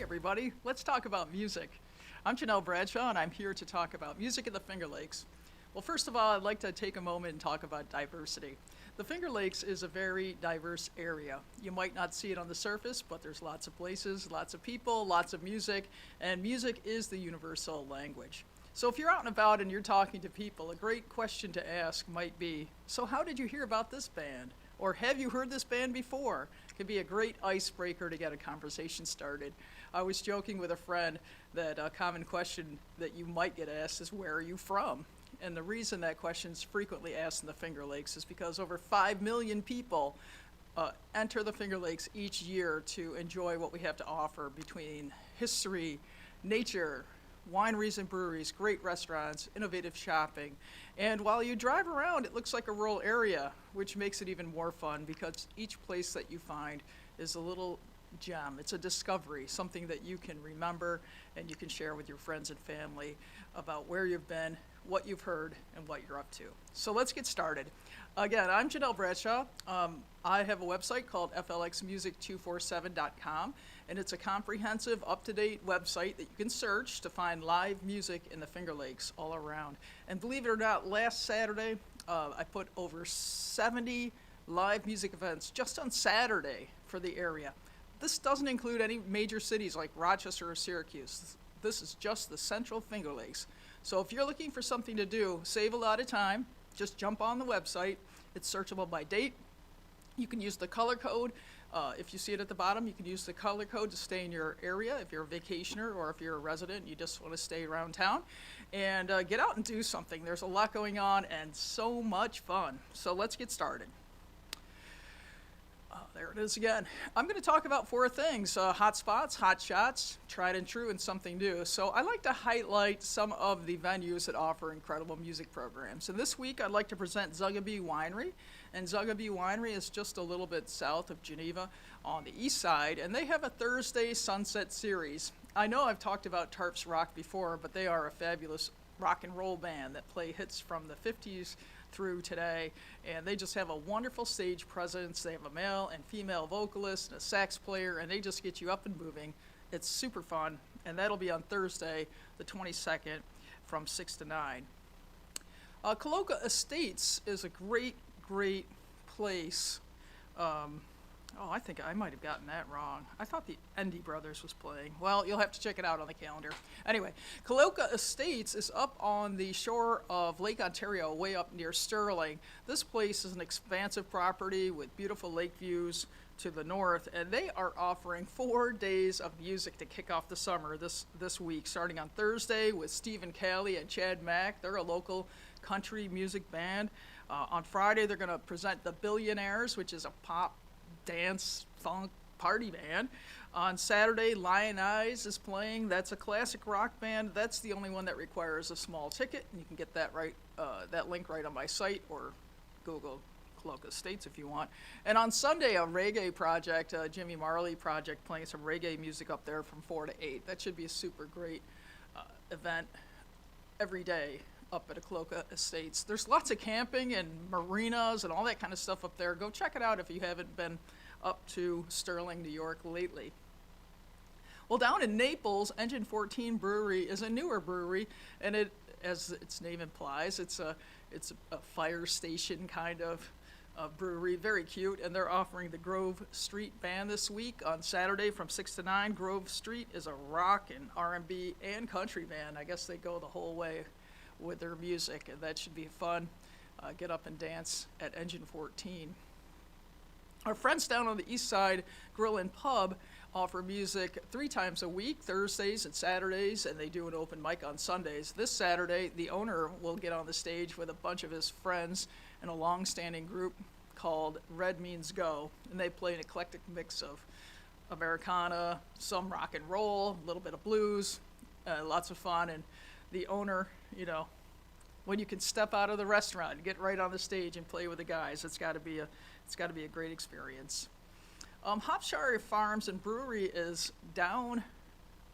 everybody. Let's talk about music. I'm Janelle Bradshaw, and I'm here to talk about music in the Finger Lakes. Well, first of all, I'd like to take a moment and talk about diversity. The Finger Lakes is a very diverse area. You might not see it on the surface, but there's lots of places, lots of people, lots of music, and music is the universal language. So if you're out and about and you're talking to people, a great question to ask might be, so how did you hear about this band? Or have you heard this band before? It can be a great icebreaker to get a conversation started. I was joking with a friend that a common question that you might get asked is, where are you from? And the reason that question is frequently asked in the Finger Lakes is because over 5 million people enter the Finger Lakes each year to enjoy what we have to offer between history, nature, wineries and breweries, great restaurants, innovative shopping. And while you drive around, it looks like a rural area, which makes it even more fun because each place that you find is a little gem. It's a discovery, something that you can remember and you can share with your friends and family about where you've been, what you've heard, and what you're up to. So let's get started. Again, I'm Janelle Bradshaw. I have a website called FLXmusic247.com, and it's a comprehensive, up-to-date website that you can search to find live music in the Finger Lakes all around. And believe it or not, last Saturday, I put over 70 live music events just on Saturday for the area. This doesn't include any major cities like Rochester or Syracuse. This is just the Central Finger Lakes. So if you're looking for something to do, save a lot of time, just jump on the website. It's searchable by date. You can use the color code. If you see it at the bottom, you can use the color code to stay in your area if you're a vacationer or if you're a resident and you just want to stay around town. And get out and do something. There's a lot going on and so much fun. So let's get started. There it is again. I'm going to talk about 4 things: hot spots, hot shots, tried and true, and something new. So I like to highlight some of the venues that offer incredible music programs. And this week I'd like to present Zugabee Winery. And Zugabee Winery is just a little bit south of Geneva on the east side. And they have a Thursday Sunset Series. I know I've talked about Tarps Rock before, but they are a fabulous rock and roll band that play hits from the 50s through today, and they just have a wonderful stage presence. They have a male and female vocalist and a sax player, and they just get you up and moving. It's super fun, and that'll be on Thursday, the 22nd, from 6 to 9. Caloca Estates is a great place. I think I might have gotten that wrong. I thought the Endy Brothers was playing. Well, you'll have to check it out on the calendar. Anyway, Caloca Estates is up on the shore of Lake Ontario, way up near Sterling. This place is an expansive property with beautiful lake views to the north, and they are offering 4 days of music to kick off the summer this week, starting on Thursday with Stephen Calley and Chad Mack. They're a local country music band. On Friday, they're going to present the Billionaires, which is a pop, dance, funk, party band. On Saturday, Lion Eyes is playing. That's a classic rock band. That's the only one that requires a small ticket. You can get that that link right on my site, or Google Caloca Estates if you want. And on Sunday, a reggae project, Jimmy Marley project, playing some reggae music up there from 4 to 8. That should be a super great event every day up at Caloca Estates. There's lots of camping and marinas and all that kind of stuff up there. Go check it out if you haven't been up to Sterling, New York lately. Well, down in Naples, Engine 14 Brewery is a newer brewery, and it, as its name implies, it's a fire station kind of brewery, very cute, and they're offering the Grove Street Band this week on Saturday from 6 to 9. Grove Street is a rock and R&B and country band. I guess they go the whole way with their music, and that should be fun. Get up and dance at Engine 14. Our friends down on the east side, Grill and Pub, offer music 3 times a week, Thursdays and Saturdays, and they do an open mic on Sundays. This Saturday, the owner will get on the stage with a bunch of his friends in a long-standing group called Red Means Go, and they play an eclectic mix of Americana, some rock and roll, a little bit of blues, lots of fun. And the owner, when you can step out of the restaurant and get right on the stage and play with the guys, it's got to be a great experience. Hopshire Farms and Brewery is down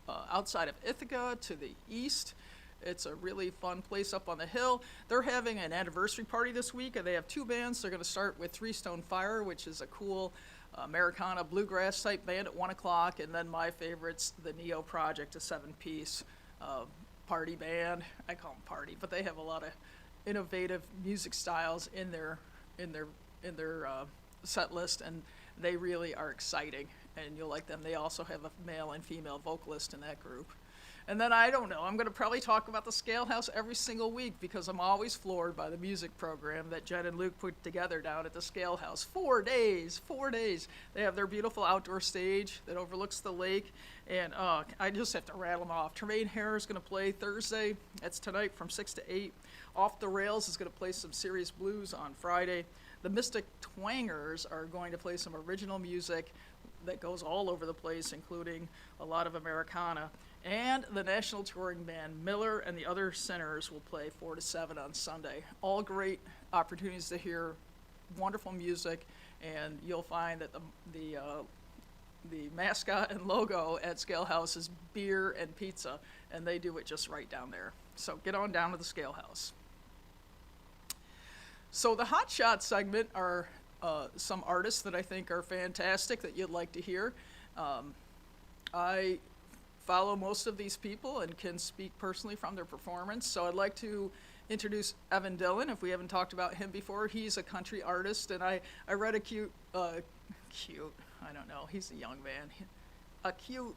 outside of Ithaca to the east. It's a really fun place up on the hill. They're having an anniversary party this week, and they have 2 bands. They're going to start with Three Stone Fire, which is a cool Americana bluegrass type band at 1 o'clock, and then my favorites, the Neo Project, a 7-piece party band. I call them party, but they have a lot of innovative music styles in their set list, and they really are exciting, and you'll like them. They also have a male and female vocalist in that group. And then I don't know, I'm going to probably talk about the Scale House every single week because I'm always floored by the music program that Jen and Luke put together down at the Scale House. 4 days, 4 days. They have their beautiful outdoor stage that overlooks the lake, and I just have to rattle them off. Tremaine Hare is going to play Thursday. That's tonight from 6 to 8. Off the Rails is going to play some serious blues on Friday. The Mystic Twangers are going to play some original music that goes all over the place, including a lot of Americana. And the national touring band Miller and the Other Sinners will play 4 to 7 on Sunday. All great opportunities to hear wonderful music, and you'll find that the mascot and logo at Scale House is beer and pizza, and they do it just right down there. So get on down to the Scale House. So the Hot Shot segment are some artists that I think are fantastic that you'd like to hear. I follow most of these people and can speak personally from their performance. So I'd like to introduce Evan Dillon, if we haven't talked about him before. He's a country artist, and I read a cute, I don't know, he's a young man, a cute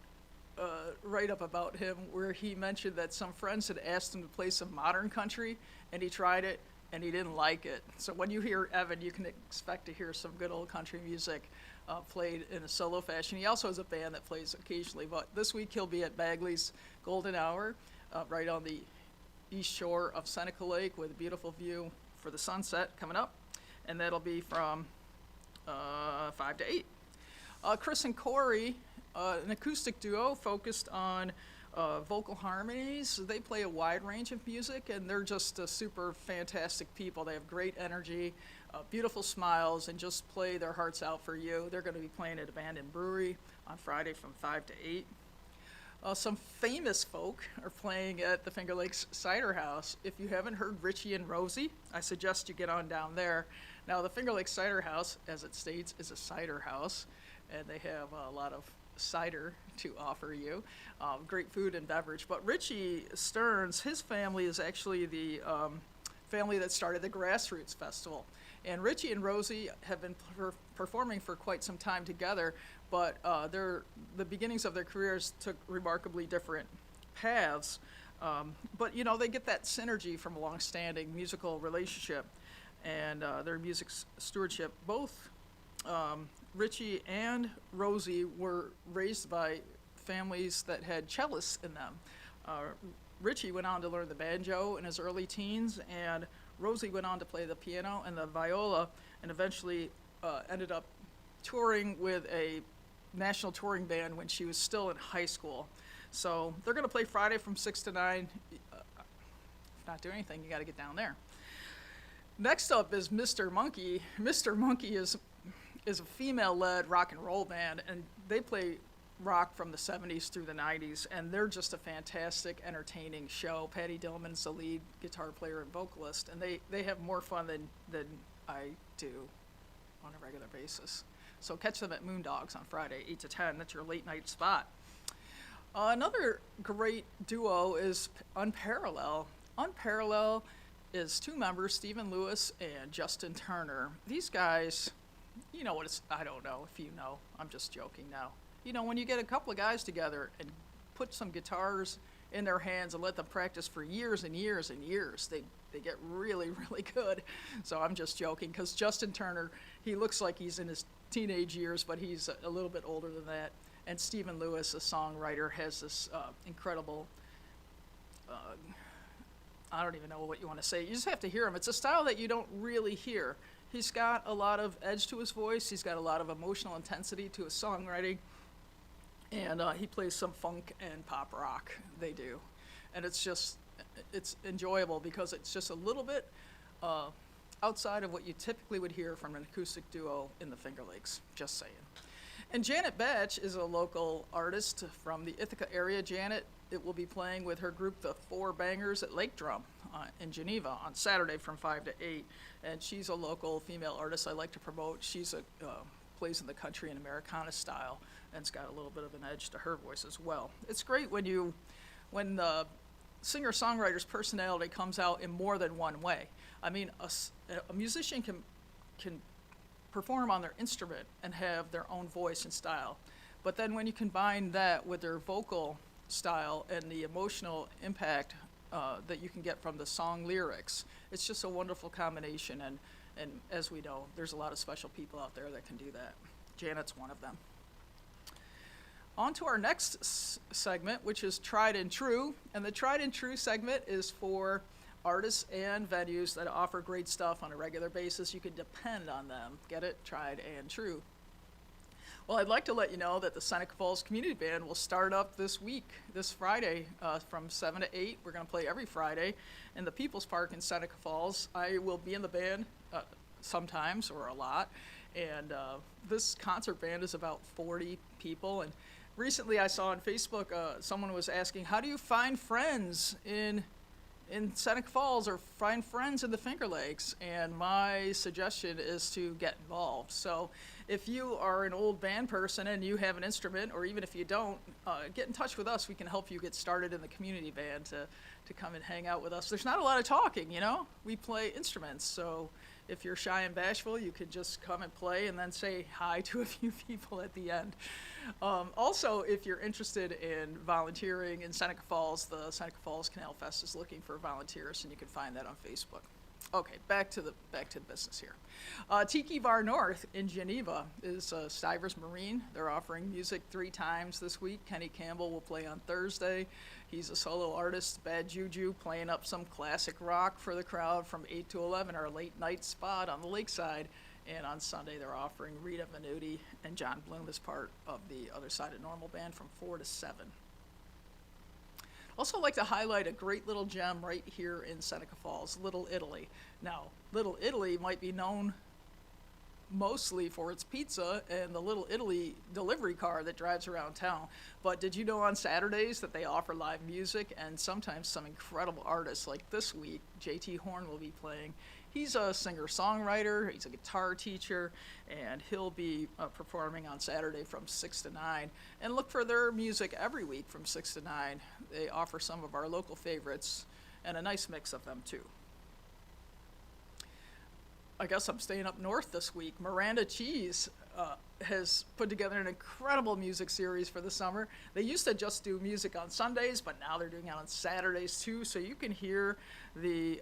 write-up about him where he mentioned that some friends had asked him to play some modern country, and he tried it, and he didn't like it. So when you hear Evan, you can expect to hear some good old country music played in a solo fashion. He also has a band that plays occasionally, but this week he'll be at Bagley's Golden Hour, right on the east shore of Seneca Lake with a beautiful view for the sunset coming up, and that'll be from 5 to 8. Chris and Corey, an acoustic duo focused on vocal harmonies. They play a wide range of music, and they're just super fantastic people. They have great energy, beautiful smiles, and just play their hearts out for you. They're going to be playing at Abandoned Brewery on Friday from 5 to 8. Some famous folk are playing at the Finger Lakes Cider House. If you haven't heard Richie and Rosie, I suggest you get on down there. Now, the Finger Lakes Cider House, as it states, is a cider house, and they have a lot of cider to offer you, great food and beverage. But Richie Stearns, his family is actually the family that started the Grassroots Festival. And Richie and Rosie have been performing for quite some time together, but the beginnings of their careers took remarkably different paths. But, you know, they get that synergy from a long-standing musical relationship and their music stewardship. Both Richie and Rosie were raised by families that had cellists in them. Richie went on to learn the banjo in his early teens, and Rosie went on to play the piano and the viola, and eventually ended up touring with a national touring band when she was still in high school. So they're going to play Friday from 6 to 9. If not doing anything, you got to get down there. Next up is Mr. Monkey. Mr. Monkey is a female-led rock and roll band, and they play rock from the 70s through the 90s, and they're just a fantastic, entertaining show. Patty Dillman's the lead guitar player and vocalist, and they have more fun than I do on a regular basis. So catch them at Moondogs on Friday, 8 to 10. That's your late-night spot. Another great duo is Unparallel. Unparallel is two members, Stephen Lewis and Justin Turner. These guys, you know what it's, I don't know if you know, I'm just joking now. You know, when you get a couple of guys together and put some guitars in their hands and let them practice for years and years and years, they get really, really good. So I'm just joking, because Justin Turner, he looks like he's in his teenage years, but he's a little bit older than that. And Stephen Lewis, a songwriter, has this incredible, I don't even know what you want to say. You just have to hear him. It's a style that you don't really hear. He's got a lot of edge to his voice. He's got a lot of emotional intensity to his songwriting. And he plays some funk and pop rock, they do. And it's enjoyable because it's just a little bit outside of what you typically would hear from an acoustic duo in the Finger Lakes, just saying. And Janet Batch is a local artist from the Ithaca area. Janet, it will be playing with her group, the Four Bangers, at Lake Drum in Geneva on Saturday from 5 to 8. And she's a local female artist I like to promote. She's a plays in the country and Americana style, and it's got a little bit of an edge to her voice as well. It's great when the singer-songwriter's personality comes out in more than one way. I mean, a musician can perform on their instrument and have their own voice and style. But then when you combine that with their vocal style and the emotional impact that you can get from the song lyrics, it's just a wonderful combination. And as we know, there's a lot of special people out there that can do that. Janet's one of them. On to our next segment, which is Tried and True. And the Tried and True segment is for artists and venues that offer great stuff on a regular basis. You can depend on them. Get it? Tried and true. Well, I'd like to let you know that the Seneca Falls Community Band will start up this week, this Friday, from 7 to 8. We're going to play every Friday in the People's Park in Seneca Falls. I will be in the band sometimes, or a lot. And this concert band is about 40 people. And recently I saw on Facebook someone was asking, how do you find friends in Seneca Falls or find friends in the Finger Lakes? And my suggestion is to get involved. So if you are an old band person and you have an instrument, or even if you don't, get in touch with us. We can help you get started in the community band to come and hang out with us. There's not a lot of talking, you know? We play instruments, so if you're shy and bashful, you could just come and play and then say hi to a few people at the end. Also, if you're interested in volunteering in Seneca Falls, the Seneca Falls Canal Fest is looking for volunteers, and you can find that on Facebook. Okay, back to the business here. Tiki Bar North in Geneva is Stivers Marine. They're offering music 3 times this week. Kenny Campbell will play on Thursday. He's a solo artist, Bad Juju, playing up some classic rock for the crowd from 8 to 11, our late night spot on the lakeside. And on Sunday, they're offering Rita Venuti and John Bloom as part of the Other Side of Normal band from 4 to 7. Also like to highlight a great little gem right here in Seneca Falls, Little Italy. Now, Little Italy might be known mostly for its pizza and the Little Italy delivery car that drives around town. But did you know on Saturdays that they offer live music and sometimes some incredible artists? Like this week, JT Horne will be playing. He's a singer-songwriter, he's a guitar teacher, and he'll be performing on Saturday from 6 to 9. And look for their music every week from 6 to 9. They offer some of our local favorites and a nice mix of them too. I guess I'm staying up north this week. Miranda Cheese has put together an incredible music series for the summer. They used to just do music on Sundays, but now they're doing it on Saturdays too, so you can hear the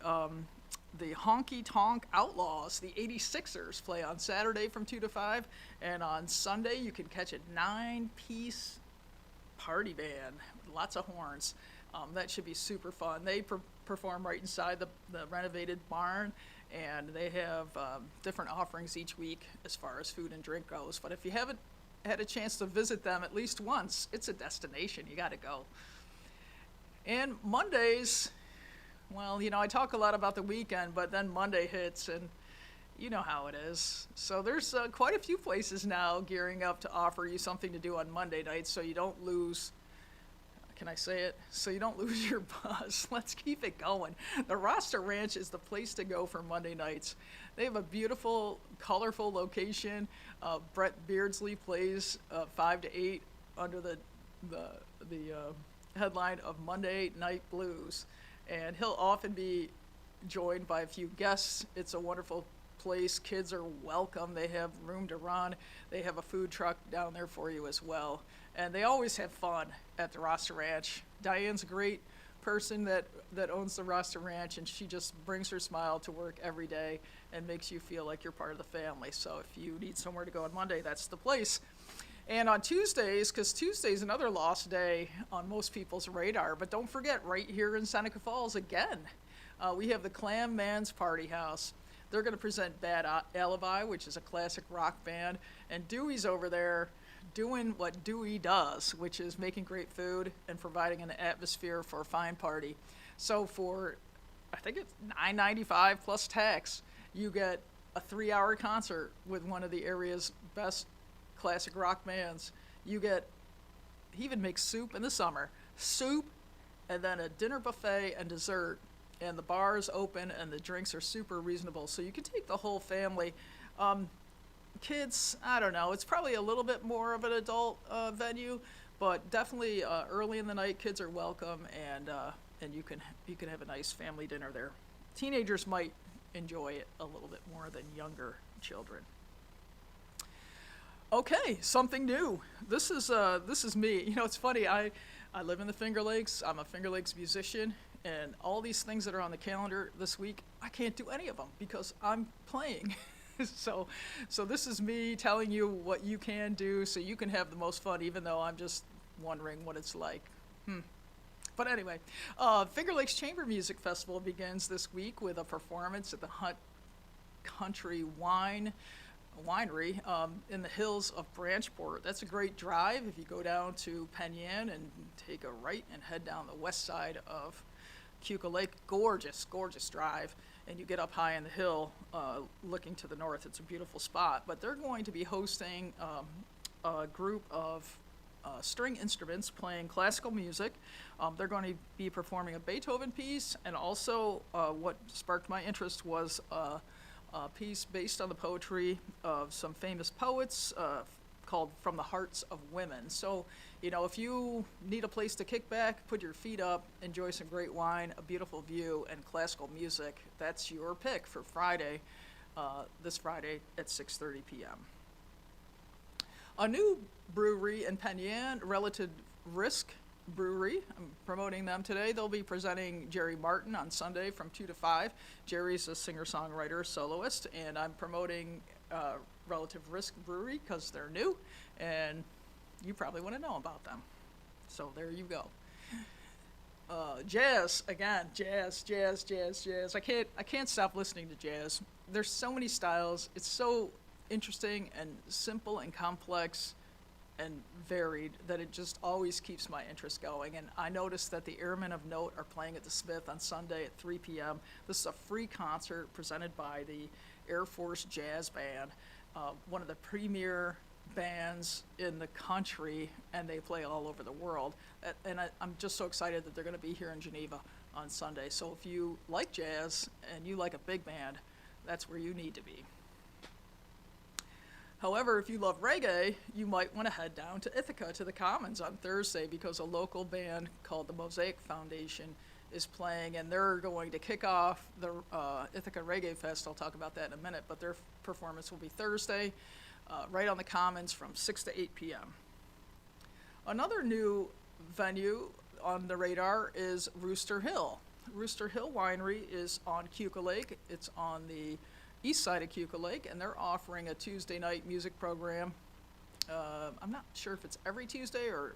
Honky Tonk Outlaws, the 86ers, play on Saturday from 2 to 5, and on Sunday you can catch a 9-piece party band with lots of horns. That should be super fun. They perform right inside the renovated barn, and they have different offerings each week as far as food and drink goes. But if you haven't had a chance to visit them at least once, it's a destination. You got to go. And Mondays, well, you know, I talk a lot about the weekend, but then Monday hits, and you know how it is. So there's quite a few places now gearing up to offer you something to do on Monday nights so you don't lose, can I say it? So you don't lose your buzz. Let's keep it going. The Rasta Ranch is the place to go for Monday nights. They have a beautiful, colorful location. Brett Beardsley plays 5 to 8 under the headline of Monday Night Blues. And he'll often be joined by a few guests. It's a wonderful place. Kids are welcome. They have room to run. They have a food truck down there for you as well. And they always have fun at the Rasta Ranch. Diane's a great person that owns the Rasta Ranch, and she just brings her smile to work every day and makes you feel like you're part of the family. So if you need somewhere to go on Monday, that's the place. And on Tuesdays, because Tuesday's another lost day on most people's radar, but don't forget, right here in Seneca Falls again, we have the Clam Man's Party House. They're going to present Bad Alibi, which is a classic rock band, and Dewey's over there doing what Dewey does, which is making great food and providing an atmosphere for a fine party. So for, I think it's $9.95 plus tax, you get a 3-hour concert with one of the area's best classic rock bands. You get, he even makes soup in the summer, soup, and then a dinner buffet and dessert, and the bar is open and the drinks are super reasonable, so you can take the whole family. kids, I don't know. It's probably a little bit more of an adult venue, but definitely early in the night, kids are welcome, and you can have a nice family dinner there. Teenagers might enjoy it a little bit more than younger children. Okay, something new. This is me. You know, it's funny. I live in the Finger Lakes. I'm a Finger Lakes musician, and all these things that are on the calendar this week, I can't do any of them because I'm playing. So this is me telling you what you can do so you can have the most fun, even though I'm just wondering what it's like. But anyway, Finger Lakes Chamber Music Festival begins this week with a performance at the Hunt Country Winery in the hills of Branchport. That's a great drive if you go down to Penn Yan and take a right and head down the west side of Keuka Lake. Gorgeous, gorgeous drive. And you get up high in the hill looking to the north. It's a beautiful spot. But they're going to be hosting a group of string instruments playing classical music. They're going to be performing a Beethoven piece, and also what sparked my interest was a piece based on the poetry of some famous poets called From the Hearts of Women. So, you know, if you need a place to kick back, put your feet up, enjoy some great wine, a beautiful view, and classical music, that's your pick for Friday, this Friday at 6:30 p.m. A new brewery in Penn Yan, Relative Risk Brewery. I'm promoting them today. They'll be presenting Jerry Martin on Sunday from 2 to 5. Jerry's a singer-songwriter, soloist, and I'm promoting Relative Risk Brewery because they're new, and you probably want to know about them. So there you go. Jazz, again, jazz. I can't stop listening to jazz. There's so many styles. It's so interesting and simple and complex and varied that it just always keeps my interest going. And I noticed that the Airmen of Note are playing at the Smith on Sunday at 3 p.m. This is a free concert presented by the Air Force Jazz Band, one of the premier bands in the country, and they play all over the world. And I'm just so excited that they're going to be here in Geneva on Sunday. So if you like jazz and you like a big band, that's where you need to be. However, if you love reggae, you might want to head down to Ithaca to the Commons on Thursday because a local band called the Mosaic Foundation is playing, and they're going to kick off the Ithaca Reggae Fest. I'll talk about that in a minute, but their performance will be Thursday, right on the Commons from 6 to 8 p.m. Another new venue on the radar is Rooster Hill. Rooster Hill Winery is on Keuka Lake. It's on the east side of Keuka Lake, and they're offering a Tuesday night music program. I'm not sure if it's every Tuesday or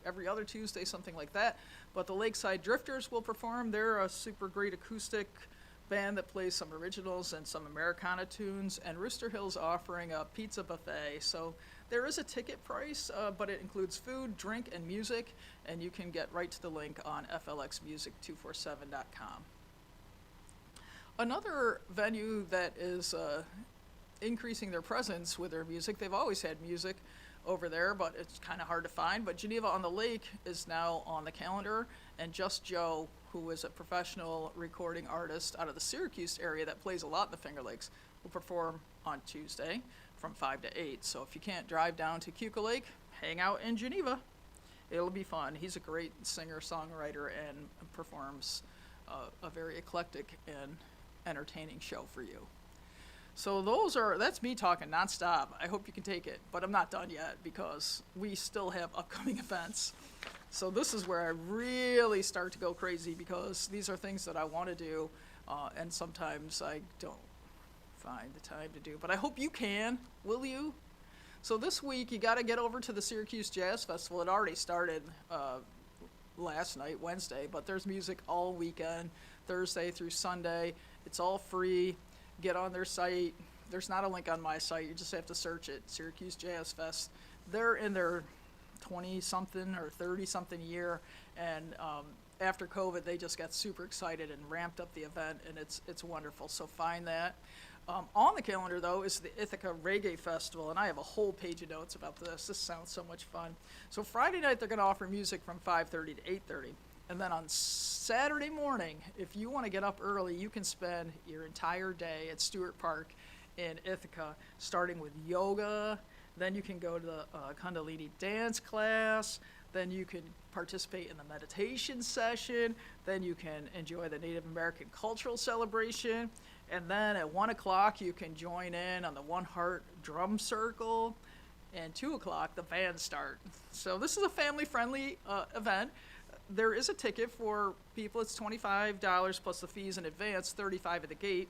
every other Tuesday, something like that, but the Lakeside Drifters will perform. They're a super great acoustic band that plays some originals and some Americana tunes, and Rooster Hill's offering a pizza buffet. So there is a ticket price, but it includes food, drink, and music, and you can get right to the link on flxmusic247.com. Another venue that is increasing their presence with their music, they've always had music over there, but it's kind of hard to find. But Geneva on the Lake is now on the calendar, and Just Joe, who is a professional recording artist out of the Syracuse area that plays a lot in the Finger Lakes, will perform on Tuesday from 5 to 8. So if you can't drive down to Keuka Lake, hang out in Geneva. It'll be fun. He's a great singer-songwriter and performs a very eclectic and entertaining show for you. So that's me talking nonstop. I hope you can take it, but I'm not done yet because we still have upcoming events. So this is where I really start to go crazy because these are things that I want to do, and sometimes I don't find the time to do. But I hope you can. Will you? So this week you got to get over to the Syracuse Jazz Festival. It already started last night, Wednesday, but there's music all weekend, Thursday through Sunday. It's all free. Get on their site. There's not a link on my site. You just have to search it, Syracuse Jazz Fest. They're in their 20-something or 30-something year, and after COVID, they just got super excited and ramped up the event, and it's wonderful. So find that. On the calendar, though, is the Ithaca Reggae Festival, and I have a whole page of notes about this. This sounds so much fun. So Friday night, they're going to offer music from 5:30 to 8:30. And then on Saturday morning, if you want to get up early, you can spend your entire day at Stewart Park in Ithaca, starting with yoga. Then you can go to the Kundalini dance class. Then you can participate in the meditation session. Then you can enjoy the Native American cultural celebration. And then at 1 o'clock, you can join in on the One Heart drum circle. And 2 o'clock, the bands start. So this is a family-friendly event. There is a ticket for people. It's $25 plus the fees in advance, $35 at the gate.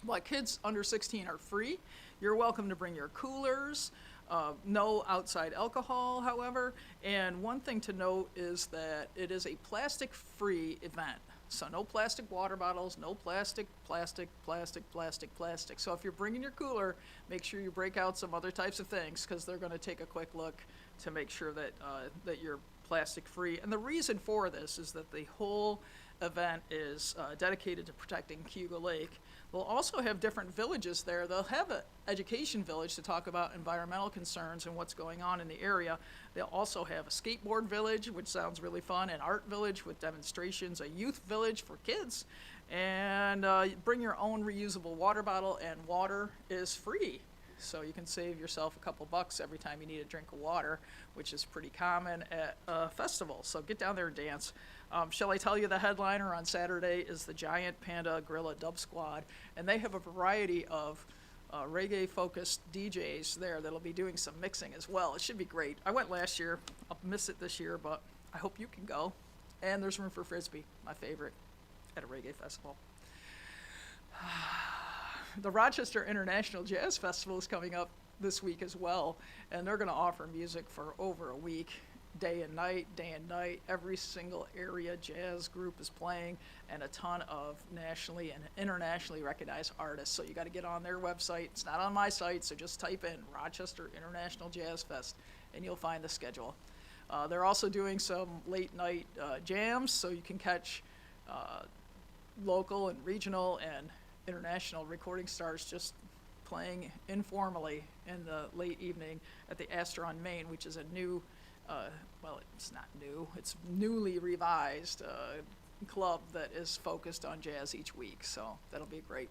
While kids under 16 are free, you're welcome to bring your coolers. No outside alcohol, however. And one thing to note is that it is a plastic-free event. So no plastic water bottles, no plastic. So if you're bringing your cooler, make sure you break out some other types of things, because they're going to take a quick look to make sure that that you're plastic-free. And the reason for this is that the whole event is dedicated to protecting Cayuga Lake. We'll also have different villages there. They'll have an education village to talk about environmental concerns and what's going on in the area. They'll also have a skateboard village, which sounds really fun, an art village with demonstrations, a youth village for kids, and bring your own reusable water bottle, and water is free. So you can save yourself a couple bucks every time you need a drink of water, which is pretty common at a festival. So get down there and dance. Shall I tell you, the headliner on Saturday is the Giant Panda Gorilla Dub Squad, and they have a variety of reggae-focused DJs there that'll be doing some mixing as well. It should be great. I went last year. I'll miss it this year, but I hope you can go. And there's room for Frisbee, my favorite, at a reggae festival. The Rochester International Jazz Festival is coming up this week as well, and they're going to offer music for over a week, day and night. Every single area jazz group is playing, and a ton of nationally and internationally recognized artists. So you got to get on their website. It's not on my site, so just type in Rochester International Jazz Fest, and you'll find the schedule. They're also doing some late night jams, so you can catch local and regional and international recording stars just playing informally in the late evening at the Astor on Main, which is a new, well, it's not new, it's newly revised club that is focused on jazz each week, so that'll be great.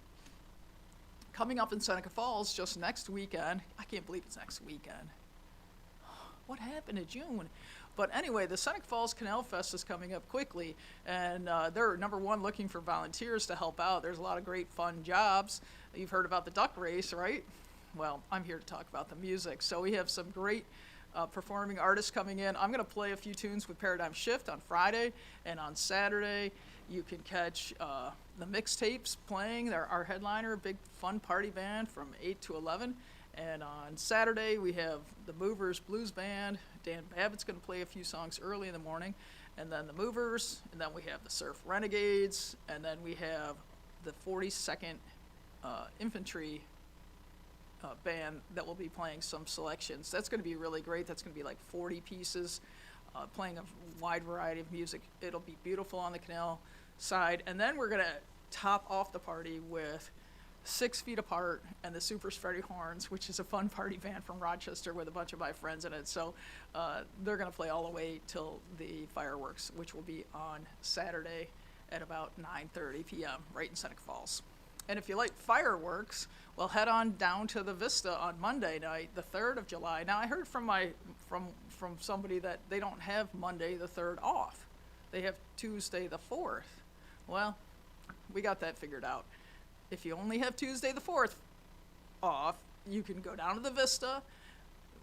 Coming up in Seneca Falls just next weekend, I can't believe it's next weekend. What happened to June? But anyway, the Seneca Falls Canal Fest is coming up quickly, and they're, number one, looking for volunteers to help out. There's a lot of great fun jobs. You've heard about the duck race, right? Well, I'm here to talk about the music. So we have some great performing artists coming in. I'm going to play a few tunes with Paradigm Shift on Friday, and on Saturday you can catch the mixtapes playing. They're our headliner, a big fun party band from 8 to 11. And on Saturday, we have the Movers Blues Band. Dan Babbitt's going to play a few songs early in the morning. And then the Movers, and then we have the Surf Renegades, and then we have the 42nd Infantry band that will be playing some selections. That's going to be really great. That's going to be like 40 pieces, playing a wide variety of music. It'll be beautiful on the canal side. And then we're going to top off the party with 6 Feet Apart and the Super Spready Horns, which is a fun party band from Rochester with a bunch of my friends in it. So they're going to play all the way till the fireworks, which will be on Saturday at about 9:30 p.m. right in Seneca Falls. And if you like fireworks, well, head on down to the Vista on Monday night, the 3rd of July. Now, I heard from somebody that they don't have Monday the 3rd off. They have Tuesday the 4th. Well, we got that figured out. If you only have Tuesday the 4th off, you can go down to the Vista,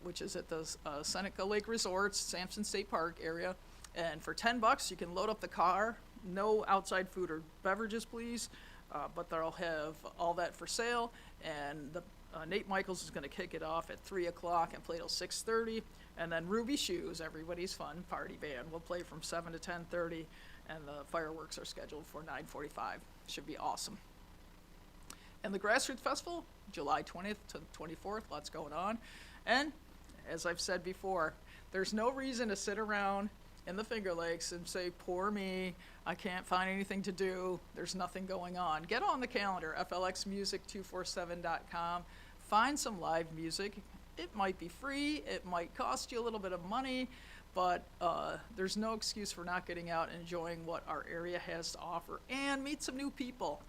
which is at the Seneca Lake Resorts, Sampson State Park area, and for $10 you can load up the car. No outside food or beverages, please, but they'll have all that for sale. And Nate Michaels is going to kick it off at 3 o'clock and play till 6:30, and then Ruby Shoes, everybody's fun party band, will play from 7 to 10:30, and the fireworks are scheduled for 9:45. Should be awesome. And the Grassroots Festival, July 20th to the 24th, lots going on. And as I've said before, there's no reason to sit around in the Finger Lakes and say, poor me, I can't find anything to do, there's nothing going on. Get on the calendar, flxmusic247.com. Find some live music. It might be free, it might cost you a little bit of money, but there's no excuse for not getting out and enjoying what our area has to offer, and meet some new people.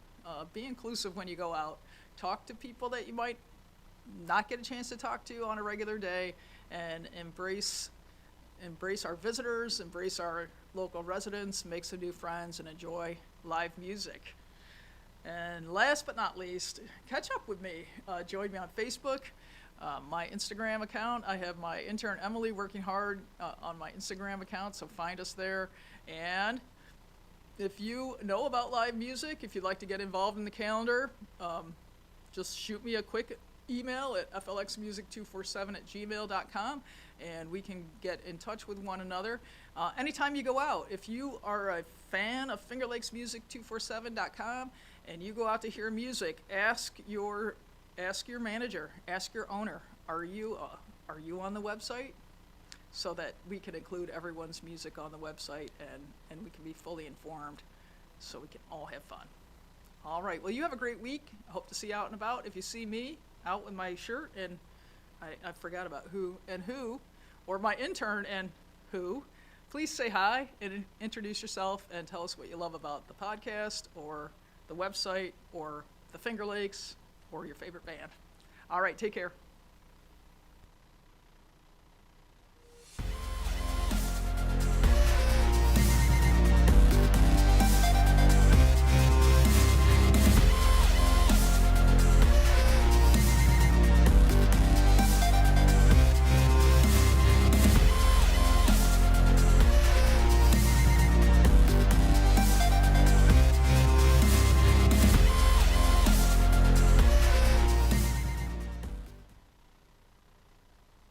Be inclusive when you go out. talk to people that you might not get a chance to talk to on a regular day, and embrace our visitors, embrace our local residents, make some new friends, and enjoy live music. And last but not least, catch up with me. Join me on Facebook, my Instagram account. I have my intern Emily working hard on my Instagram account, so find us there. And if you know about live music, if you'd like to get involved in the calendar, just shoot me a quick email at flxmusic247@gmail.com, and we can get in touch with one another. Anytime you go out, if you are a fan of fingerlakesmusic247.com and you go out to hear music, ask your manager, ask your owner, are you on the website? So that we can include everyone's music on the website, and we can be fully informed, so we can all have fun. All right, well, you have a great week. I hope to see you out and about. If you see me out with my shirt, and I forgot about who, or my intern and who, please say hi and introduce yourself and tell us what you love about the podcast or the website or the Finger Lakes or your favorite band. All right, take care.